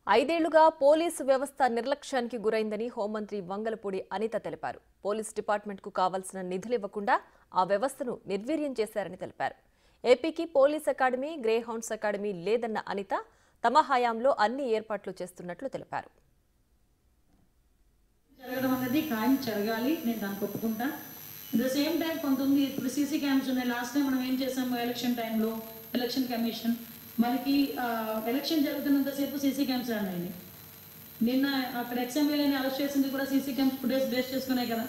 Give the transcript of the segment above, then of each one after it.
ఐదేళ్లుగా పోలీసు వ్యవస్థ నిర్లక్ష్యానికి గురైందని హోంమంత్రి వంగలపూడి అనిత తెలిపారు. పోలీస్ డిపార్ట్మెంట్కు కావాల్సిన నిధులు ఇవ్వకుండా ఆ వ్యవస్థను నిర్వీర్యం చేశారని తెలిపారు. ఏపీకి police academy, grey hounds academy లేదన్న అనిత తమ హయాంలో అన్ని ఏర్పాట్లు చేస్తున్నట్లు తెలిపారు. జరగడం అనేది ఖాయం జరగాలి, నేను దానికి ఒప్పుకుంటా. ద సేమ్ టైం కొంతమంది ఇప్పుడు సీసీ క్యామ్స్ ఉన్నాయి. లాస్ట్ టైం మనం ఏం చేసాము, ఎలక్షన్ టైంలో ఎలక్షన్ కమిషన్ మనకి ఎలక్షన్ జరుగుతున్నంతసేపు సీసీ క్యామ్స్ అన్నాయి. నిన్న అక్కడ ఎక్స్ఎంఎల్ఏని అరెస్ట్ చేసింది కూడా సీసీ క్యామ్స్ ఫుటేజ్ బేస్ చేసుకున్నాయి కదా.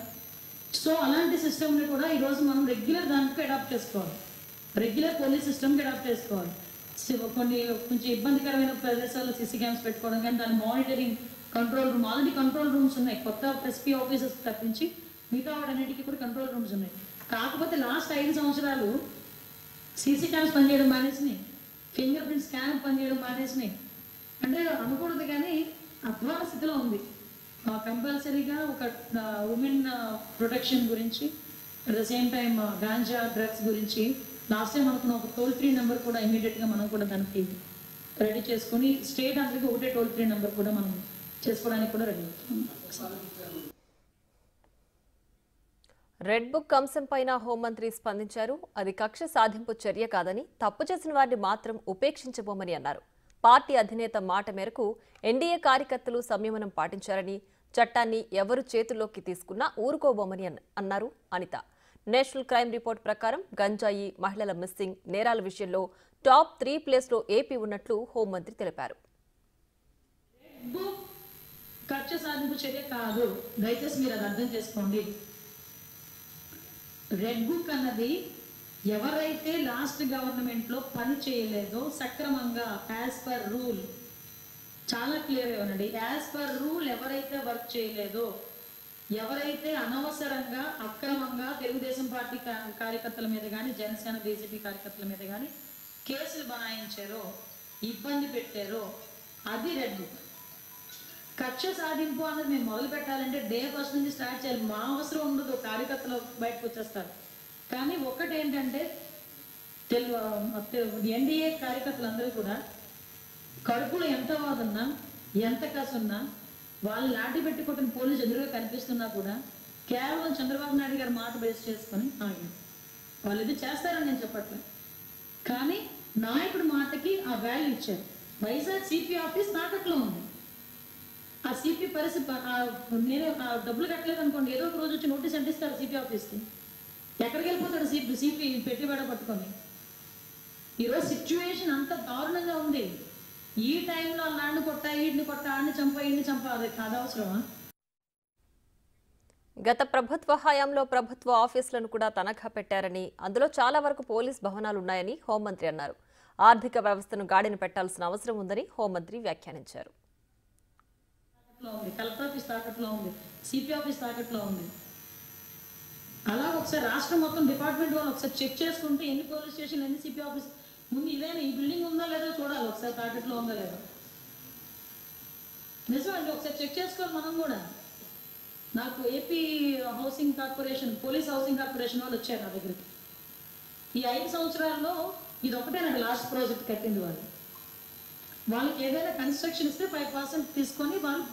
సో అలాంటి సిస్టమ్ని కూడా ఈరోజు మనం రెగ్యులర్ దానికి అడాప్ట్ చేసుకోవాలి, రెగ్యులర్ పోలీస్ సిస్టమ్కి అడాప్ట్ చేసుకోవాలి. కొంచెం ఇబ్బందికరమైన ప్రదేశాల్లో సీసీ క్యామ్స్ పెట్టుకోవడం, కానీ దాని monitoring control room, already control rooms ఉన్నాయి. కొత్త ఎస్పీ ఆఫీసర్స్ తప్పించి మిగతా వాటన్నిటికీ కూడా కంట్రోల్ రూమ్స్ ఉన్నాయి. కాకపోతే లాస్ట్ 5 సంవత్సరాలు సీసీ క్యామ్స్ పనిచేయడం మానేసినాయి, ఫింగర్ ప్రింట్ స్కాన్ పనిచేయడం మానేసినాయి. అంటే అనకూడదు కానీ అధ్వాన స్థితిలో ఉంది. కంపల్సరీగా ఒక ఉమెన్ ప్రొటెక్షన్ గురించి, at the same time ganja drugs గురించి లాస్ట్ టైం అనుకున్న ఒక టోల్ ఫ్రీ నెంబర్ కూడా ఇమీడియట్గా మనం కూడా దానికి రెడీ చేసుకుని స్టేట్ అందరికీ ఒకటే టోల్ ఫ్రీ నెంబర్ కూడా మనం చేసుకోవడానికి కూడా రెడీ అవుతున్నాం. రెడ్ బుక్ అంశంపైన హోంమంత్రి స్పందించారు. అది కక్ష సాధింపు చర్య కాదని, తప్పు చేసిన వారిని మాత్రం ఉపేక్షించబోమని అన్నారు. పార్టీ అధినేత మాట మేరకు ఎన్డీఏ కార్యకర్తలు సంయమనం పాటించారని, చట్టాన్ని ఎవరు చేతుల్లోకి తీసుకున్నా ఊరుకోబోమని అన్నారు అనిత. నేషనల్ క్రైమ్ రిపోర్ట్ ప్రకారం గంజాయి, మహిళల మిస్సింగ్ నేరాల విషయంలో టాప్ 3 ప్లేస్లో ఏపీ ఉన్నట్లు హోంమంత్రి తెలిపారు. కక్ష సాధింపు చర్య కాదు, దయచేసి మీరు అది అర్థం చేసుకోండి. రెడ్ బుక్ అన్నది ఎవరైతే లాస్ట్ గవర్నమెంట్లో పని చేయలేదో సక్రమంగా యాజ్ పర్ రూల్, చాలా క్లియర్ ఇవ్వనండి, యాజ్ పర్ రూల్ ఎవరైతే వర్క్ చేయలేదో, ఎవరైతే అనవసరంగా అక్రమంగా తెలుగుదేశం పార్టీ కార్యకర్తల మీద కానీ, జనసేన బీజేపీ కార్యకర్తల మీద కానీ కేసులు బనాయించారో, ఇబ్బంది పెట్టారో, అది రెడ్ బుక్. కక్ష సాధింపు అన్నది మేము మొదలు పెట్టాలంటే డే ఫస్ట్ నుంచి స్టార్ట్ చేయాలి. మా అవసరం ఉండదు, కార్యకర్తలు బయటకు వచ్చేస్తారు. కానీ ఒక్కటేంటంటే ఎన్డీఏ కార్యకర్తలందరూ కూడా కడుపులో ఎంత వాదున్నా, ఎంత కసున్నా, వాళ్ళు లాఠీ పెట్టి కొట్టిన పోలీసు ఎదురుగా కనిపిస్తున్నా కూడా కేవలం చంద్రబాబు నాయుడు గారి మాట బేస్ చేసుకొని వాళ్ళు ఇది చేస్తారని నేను చెప్పట్లేదు. కానీ నాయకుడి మాటకి ఆ వాల్యూ ఇచ్చారు. వైజాగ్ సిపి ఆఫీస్ తాకట్లో ఉంది. ఆ సిపి పరిస్థితి, నేను డబ్బులు కట్టలేదు అనుకోండి, ఏదో ఒక రోజు వచ్చి నోటీస్ అంటిస్తారు సిపి ఆఫీస్కి. ఎక్కడికి వెళ్ళిపోతాడు సిపి పెట్టుబడి పట్టుకొని? ఈరోజు సిచ్యువేషన్ అంత దారుణంగా ఉంది. ఈ టైంలో అలాంటి కొట్టా, ఈడిని కొట్టా, ఆడిని చంపా, ఈడిని చంపా, అది అవసరమా? గత ప్రభుత్వ హయాంలో ప్రభుత్వ ఆఫీసులను కూడా తనఖా పెట్టారని, అందులో చాలా వరకు పోలీస్ భవనాలున్నాయని హోంమంత్రి అన్నారు. ఆర్థిక వ్యవస్థను గాడిన పెట్టాల్సిన అవసరం ఉందని హోంమంత్రి వ్యాఖ్యానించారు. కలెక్టర్ ఆఫీస్ తాకట్లో ఉంది, సిపి ఆఫీస్ తాకట్లో ఉంది. అలా ఒకసారి రాష్ట్రం మొత్తం డిపార్ట్మెంట్ వాళ్ళు ఒకసారి చెక్ చేసుకుంటే ఎన్ని పోలీస్ స్టేషన్, ఎన్ని సిపి ఆఫీస్, ముందు ఇదేనా, ఈ బిల్డింగ్ ఉందా లేదో చూడాలి, ఒకసారి తాకట్లో ఉందా లేదో. నిజమండి, ఒకసారి చెక్ చేసుకోవాలి మనం కూడా. నాకు AP housing corporation, police housing corporation వాళ్ళు వచ్చారు నా దగ్గరికి. ఈ 5 సంవత్సరాల్లో ఇది ఒకటే నాకు లాస్ట్ ప్రాజెక్ట్ కట్టింది. వాళ్ళకి ఏదైనా కన్స్ట్రక్షన్ ఇస్తే 5% తీసుకొని వాళ్ళు